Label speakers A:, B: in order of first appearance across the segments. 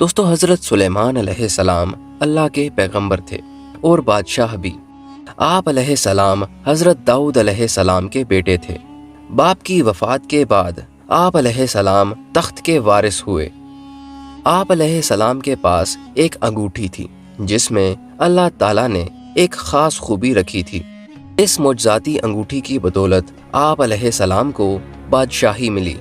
A: دوستو حضرت سلیمان علیہ السلام اللہ کے پیغمبر تھے اور بادشاہ بھی۔ آپ علیہ السلام حضرت داؤد علیہ السلام کے بیٹے تھے۔ باپ کی وفات کے بعد آپ علیہ السلام تخت کے وارث ہوئے۔ آپ علیہ السلام کے پاس ایک انگوٹھی تھی جس میں اللہ تعالیٰ نے ایک خاص خوبی رکھی تھی۔ اس معجزاتی انگوٹھی کی بدولت آپ علیہ السلام کو بادشاہی ملی۔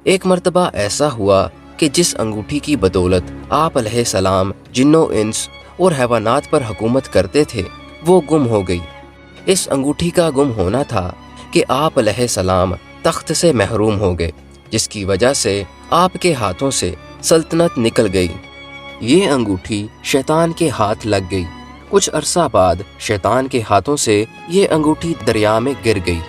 A: ایک مرتبہ ایسا ہوا کہ جس انگوٹھی کی بدولت آپ علیہ السلام جنوں انس اور حیوانات پر حکومت کرتے تھے وہ گم ہو گئی۔ اس انگوٹھی کا گم ہونا تھا کہ آپ علیہ السلام تخت سے محروم ہو گئے، جس کی وجہ سے آپ کے ہاتھوں سے سلطنت نکل گئی۔ یہ انگوٹھی شیطان کے ہاتھ لگ گئی۔ کچھ عرصہ بعد شیطان کے ہاتھوں سے یہ انگوٹھی دریا میں گر گئی۔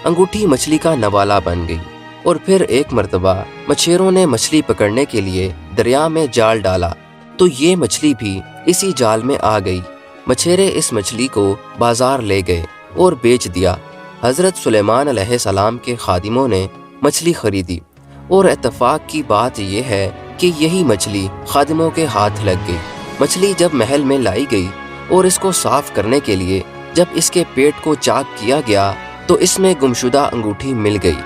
A: انگوٹھی مچھلی کا نوالا بن گئی، اور پھر ایک مرتبہ مچھیروں نے مچھلی پکڑنے کے لیے دریا میں جال ڈالا تو یہ مچھلی بھی اسی جال میں آ گئی۔ مچھیرے اس مچھلی کو بازار لے گئے اور بیچ دیا۔ حضرت سلیمان علیہ السلام کے خادموں نے مچھلی خریدی، اور اتفاق کی بات یہ ہے کہ یہی مچھلی خادموں کے ہاتھ لگ گئی۔ مچھلی جب محل میں لائی گئی اور اس کو صاف کرنے کے لیے جب اس کے پیٹ کو چاک کیا گیا تو اس میں گمشدہ انگوٹھی مل گئی۔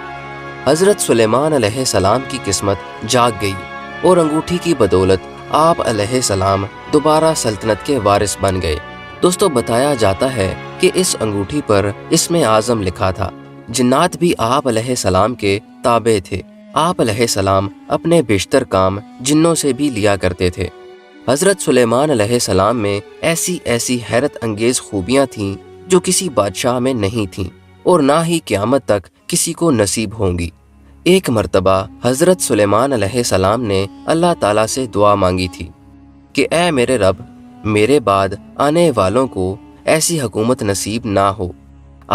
A: حضرت سلیمان علیہ السلام کی قسمت جاگ گئی اور انگوٹھی کی بدولت آپ علیہ السلام دوبارہ سلطنت کے وارث بن گئے۔ دوستو بتایا جاتا ہے کہ اس انگوٹھی پر اسم اعظم لکھا تھا۔ جنات بھی آپ علیہ السلام کے تابع تھے۔ آپ علیہ السلام اپنے بیشتر کام جنوں سے بھی لیا کرتے تھے۔ حضرت سلیمان علیہ السلام میں ایسی حیرت انگیز خوبیاں تھیں جو کسی بادشاہ میں نہیں تھیں اور نہ ہی قیامت تک کسی کو نصیب ہوں گی۔ ایک مرتبہ حضرت سلیمان علیہ السلام نے اللہ تعالیٰ سے دعا مانگی تھی کہ اے میرے رب، میرے بعد آنے والوں کو ایسی حکومت نصیب نہ ہو۔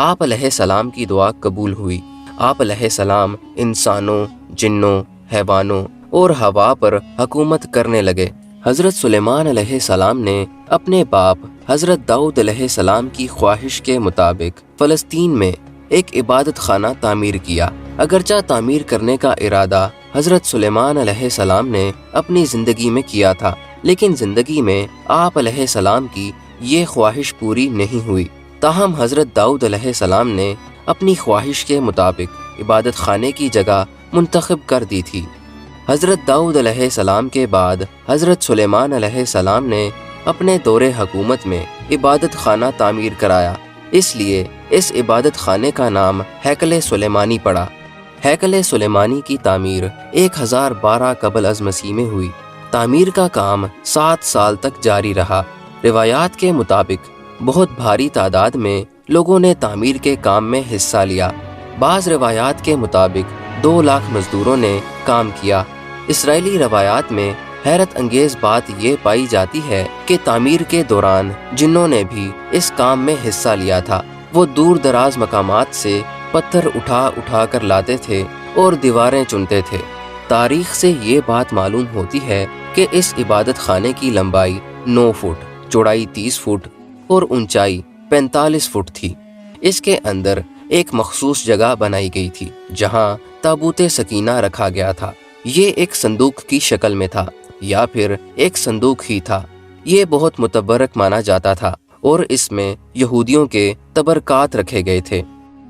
A: آپ علیہ السلام کی دعا قبول ہوئی۔ آپ علیہ السلام انسانوں، جنوں، حیوانوں اور ہوا پر حکومت کرنے لگے۔ حضرت سلیمان علیہ السلام نے اپنے باپ حضرت داؤد علیہ السلام کی خواہش کے مطابق فلسطین میں ایک عبادت خانہ تعمیر کیا۔ اگرچہ تعمیر کرنے کا ارادہ حضرت سلیمان علیہ السلام نے اپنی زندگی میں کیا تھا، لیکن زندگی میں آپ علیہ السلام کی یہ خواہش پوری نہیں ہوئی۔ تاہم حضرت داؤد علیہ السلام نے اپنی خواہش کے مطابق عبادت خانے کی جگہ منتخب کر دی تھی۔ حضرت داؤد علیہ السلام کے بعد حضرت سلیمان علیہ السلام نے اپنے دور حکومت میں عبادت خانہ تعمیر کرایا، اس لیے اس عبادت خانے کا نام ہیکل سلیمانی پڑا۔ ہیکل سلیمانی کی تعمیر 1012 قبل از مسیح میں ہوئی۔ تعمیر کا کام 7 سال تک جاری رہا۔ روایات کے مطابق بہت بھاری تعداد میں لوگوں نے تعمیر کے کام میں حصہ لیا۔ بعض روایات کے مطابق 2 لاکھ مزدوروں نے کام کیا۔ اسرائیلی روایات میں حیرت انگیز بات یہ پائی جاتی ہے کہ تعمیر کے دوران جنوں نے بھی اس کام میں حصہ لیا تھا۔ وہ دور دراز مقامات سے پتھر اٹھا کر لاتے تھے اور دیواریں چنتے تھے۔ تاریخ سے یہ بات معلوم ہوتی ہے کہ اس عبادت خانے کی لمبائی 9 فٹ، چوڑائی 30 فٹ اور اونچائی 45 فٹ تھی۔ اس کے اندر ایک مخصوص جگہ بنائی گئی تھی جہاں تابوت سکینہ رکھا گیا تھا۔ یہ ایک صندوق کی شکل میں تھا یا پھر ایک صندوق ہی تھا۔ یہ بہت متبرک مانا جاتا تھا اور اس میں یہودیوں کے تبرکات رکھے گئے تھے۔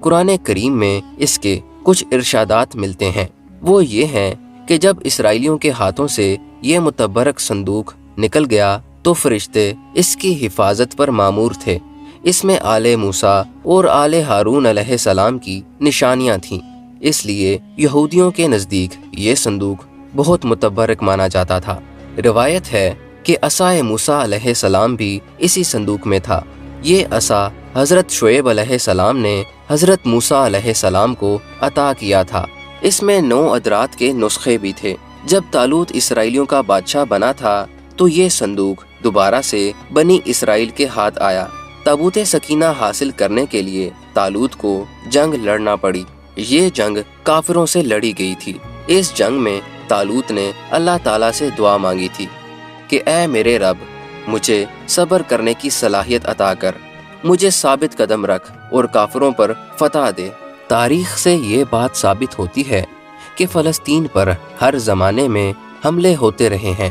A: قرآن کریم میں اس کے کچھ ارشادات ملتے ہیں۔ وہ یہ ہیں کہ جب اسرائیلیوں کے ہاتھوں سے یہ متبرک صندوق نکل گیا تو فرشتے اس کی حفاظت پر مامور تھے۔ اس میں آل موسیٰ اور آل ہارون علیہ السلام کی نشانیاں تھیں، اس لیے یہودیوں کے نزدیک یہ صندوق بہت متبرک مانا جاتا تھا۔ روایت ہے کہ عصا موسیٰ علیہ السلام بھی اسی صندوق میں تھا۔ یہ عصا حضرت شعیب علیہ السلام نے حضرت موسیٰ علیہ السلام کو عطا کیا تھا۔ اس میں 9 ادرات کے نسخے بھی تھے۔ جب طالوت اسرائیلیوں کا بادشاہ بنا تھا تو یہ صندوق دوبارہ سے بنی اسرائیل کے ہاتھ آیا۔ تابوت سکینہ حاصل کرنے کے لیے طالوت کو جنگ لڑنا پڑی۔ یہ جنگ کافروں سے لڑی گئی تھی۔ اس جنگ میں طالوت نے اللہ تعالیٰ سے دعا مانگی تھی کہ اے میرے رب، مجھے صبر کرنے کی صلاحیت عطا کر، مجھے ثابت قدم رکھ اور کافروں پر فتح دے۔ تاریخ سے یہ بات ثابت ہوتی ہے کہ فلسطین پر ہر زمانے میں حملے ہوتے رہے ہیں،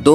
A: 2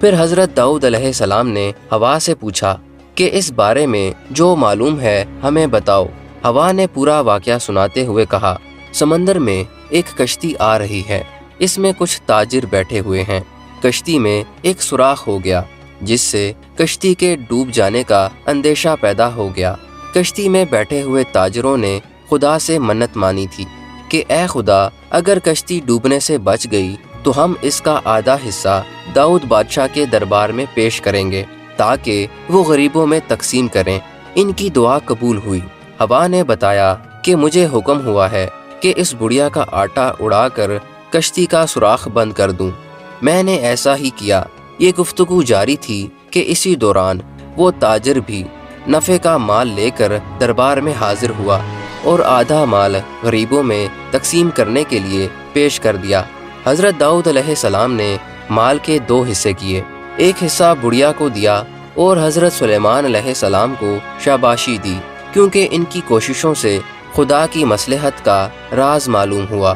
A: پھر حضرت داؤد علیہ السلام نے ہوا سے پوچھا کہ اس بارے میں جو معلوم ہے ہمیں بتاؤ۔ ہوا نے پورا واقعہ سناتے ہوئے کہا، سمندر میں ایک کشتی آ رہی ہے، اس میں کچھ تاجر بیٹھے ہوئے ہیں۔ کشتی میں ایک سوراخ ہو گیا جس سے کشتی کے ڈوب جانے کا اندیشہ پیدا ہو گیا۔ کشتی میں بیٹھے ہوئے تاجروں نے خدا سے منت مانی تھی کہ اے خدا، اگر کشتی ڈوبنے سے بچ گئی تو ہم اس کا آدھا حصہ داؤد بادشاہ کے دربار میں پیش کریں گے تاکہ وہ غریبوں میں تقسیم کریں۔ ان کی دعا قبول ہوئی۔ ہوا نے بتایا کہ مجھے حکم ہوا ہے کہ اس بڑیا کا آٹا اڑا کر کشتی کا سوراخ بند کر دوں۔ میں نے ایسا ہی کیا۔ یہ گفتگو جاری تھی کہ اسی دوران وہ تاجر بھی نفع کا مال لے کر دربار میں حاضر ہوا اور آدھا مال غریبوں میں تقسیم کرنے کے لیے پیش کر دیا۔ حضرت داؤد علیہ السلام نے مال کے 2 حصے کیے، ایک حصہ بڑیا کو دیا اور حضرت سلیمان علیہ السلام کو شاباشی دی، کیونکہ ان کی کوششوں سے خدا کی مصلحت کا راز معلوم ہوا۔